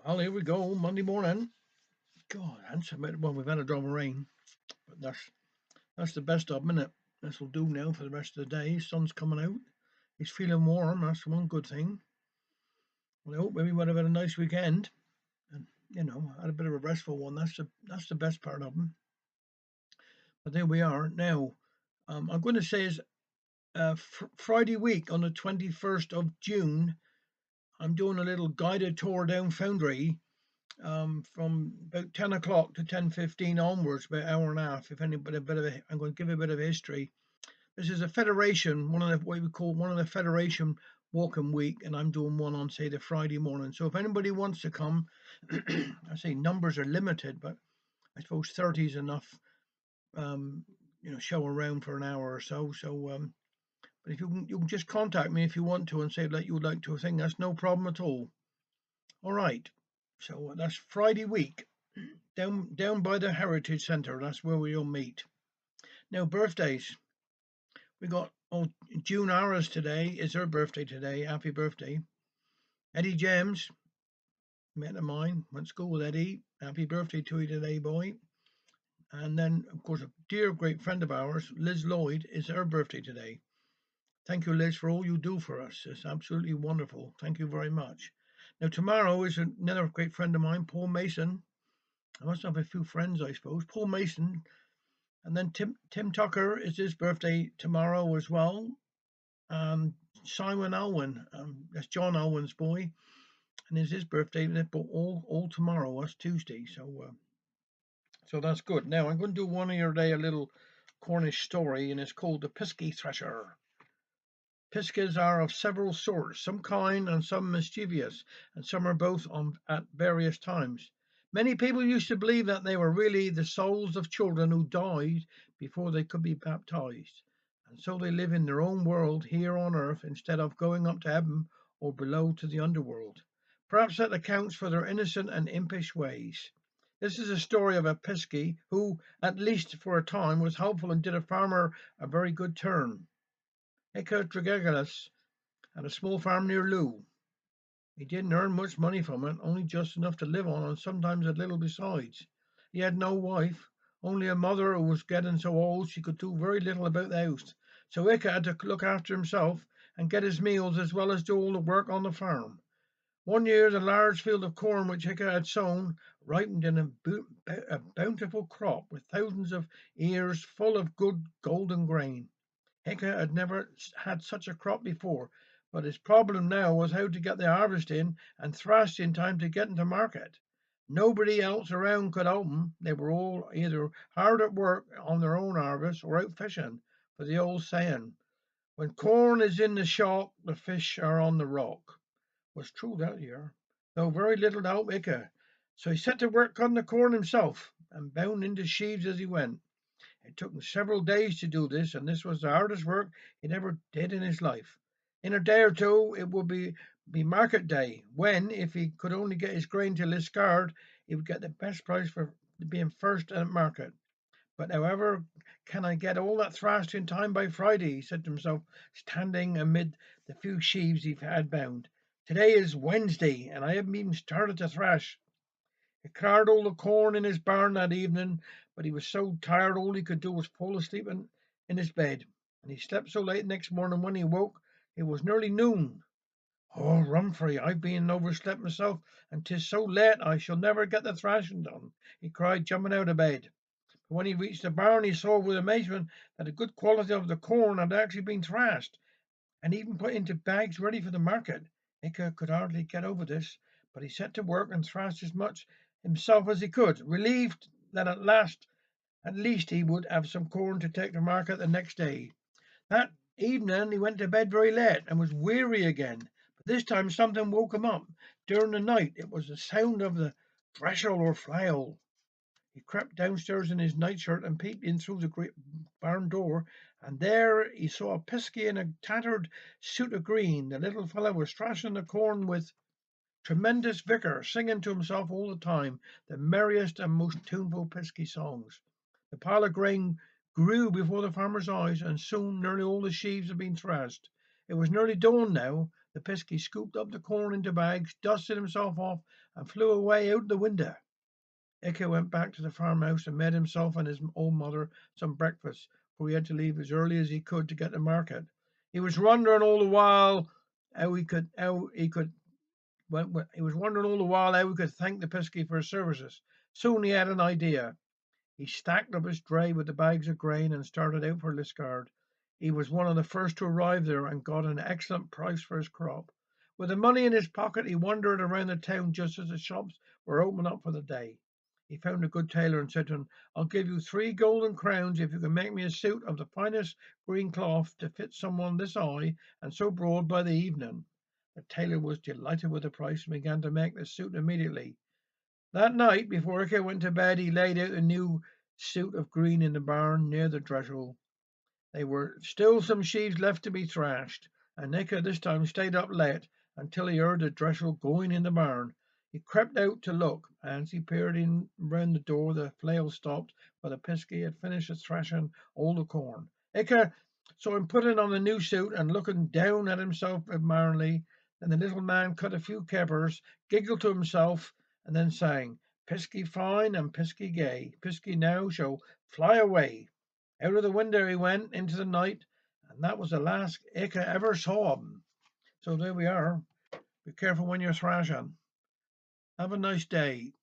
Well, here we go. Monday morning. God, handsome. Well, we've had a drop of rain, but that's the best of them, isn't it? This will do now for the rest of the day. Sun's coming out. It's feeling warm. That's one good thing. Well, I hope everyone have had a nice weekend, and had a bit of a restful one. That's the best part of them. But there we are now. I'm going to say is Friday week on the 21st of June. I'm doing a little guided tour down Foundry from about 10 o'clock to 10:15 onwards, about an hour and a half. If anybody, I'm going to give a bit of history. This is a federation, one of the what we call one of the federation walking week, and I'm doing one on say the Friday morning. So if anybody wants to come, I say numbers are limited, but I suppose 30 is enough. Um, show around for an hour or so. So, but if you can just contact me if you want to and say that you would like to. I think that's no problem at all. All right. So that's Friday week. Down by the Heritage Centre. That's where we'll meet. Now birthdays. We got June Ara's today. Is her birthday today. Happy birthday. Eddie James, mate of mine, went to school with Eddie. Happy birthday to you today, boy. And then of course a dear great friend of ours, Liz Lloyd, is her birthday today. Thank you, Liz, for all you do for us. It's absolutely wonderful. Thank you very much. Now tomorrow is another great friend of mine, Paul Mason. I must have a few friends, I suppose. Paul Mason. And then Tim Tucker is his birthday tomorrow as well. Simon Alwyn, that's John Alwyn's boy, and it's his birthday. But all tomorrow. That's Tuesday. So that's good. Now I'm going to do one of your day a little Cornish story, and it's called the Piskie Thresher. Piskies are of several sorts, some kind and some mischievous, and some are both at various times. Many people used to believe that they were really the souls of children who died before they could be baptized, and so they live in their own world here on earth instead of going up to heaven or below to the underworld. Perhaps that accounts for their innocent and impish ways. This is a story of a Piskie who, at least for a time, was helpful and did a farmer a very good turn. Eka Tregegalis had a small farm near Loo. He didn't earn much money from it, only just enough to live on and sometimes a little besides. He had no wife, only a mother who was getting so old she could do very little about the house. So Ika had to look after himself and get his meals as well as do all the work on the farm. One year the large field of corn which Ika had sown ripened in a bountiful crop with thousands of ears full of good golden grain. Hector had never had such a crop before, but his problem now was how to get the harvest in and thrashed in time to get into market. Nobody else around could help them. They were all either hard at work on their own harvest or out fishing, for the old saying, when corn is in the shock, the fish are on the rock, was true that year, though very little to help Icke. So he set to work on the corn himself and bound into sheaves as he went. It took him several days to do this, and this was the hardest work he'd ever did in his life. In a day or two it would be market day, when, if he could only get his grain to Liscard, he would get the best price for being first at market. But however can I get all that thrashed in time by Friday? He said to himself, standing amid the few sheaves he had bound. Today is Wednesday, and I haven't even started to thrash. He cleared all the corn in his barn that evening, but he was so tired all he could do was fall asleep in his bed. And he slept so late next morning when he woke it was nearly noon. Oh, Rumfrey, I've been overslept myself, and 'tis so late I shall never get the thrashing done, he cried, jumping out of bed. But when he reached the barn he saw with amazement that a good quality of the corn had actually been thrashed, and even put into bags ready for the market. Icke could hardly get over this, but he set to work and thrashed as much himself as he could, relieved that at least he would have some corn to take to market the next day. That evening he went to bed very late and was weary again, but this time something woke him up. During the night it was the sound of the threshold or flail. He crept downstairs in his nightshirt and peeped in through the great barn door, and there he saw a Piskie in a tattered suit of green. The little fellow was thrashing the corn with tremendous vigour, singing to himself all the time the merriest and most tuneful Piskie songs. The pile of grain grew before the farmer's eyes, and soon nearly all the sheaves had been thrashed. It was nearly dawn now, The Pisky scooped up the corn into bags, dusted himself off, and flew away out the window. Ike went back to the farmhouse and made himself and his old mother some breakfast, for he had to leave as early as he could to get to market. He was wondering all the while he was wondering all the while how he could thank the Pisky for his services. Soon he had an idea. He stacked up his dray with the bags of grain and started out for Liscard. He was one of the first to arrive there and got an excellent price for his crop. With the money in his pocket, he wandered around the town just as the shops were opening up for the day. He found a good tailor and said to him, "I'll give you 3 golden crowns if you can make me a suit of the finest green cloth to fit someone this high and so broad by the evening." The tailor was delighted with the price and began to make the suit immediately. That night, before Ike went to bed, he laid out a new suit of green in the barn near the threshold. There were still some sheaves left to be thrashed, and Ike this time stayed up late until he heard the threshold going in the barn. He crept out to look, and as he peered in round the door, the flail stopped, for the Pisky had finished thrashing all the corn. Ike saw him putting on the new suit and looking down at himself admiringly. Then the little man cut a few capers, giggled to himself, and then sang, "Pisky fine and Pisky gay, Pisky now shall fly away." Out of the window he went into the night, and that was the last Ike ever saw of him. So there we are. Be careful when you're thrashing. Have a nice day.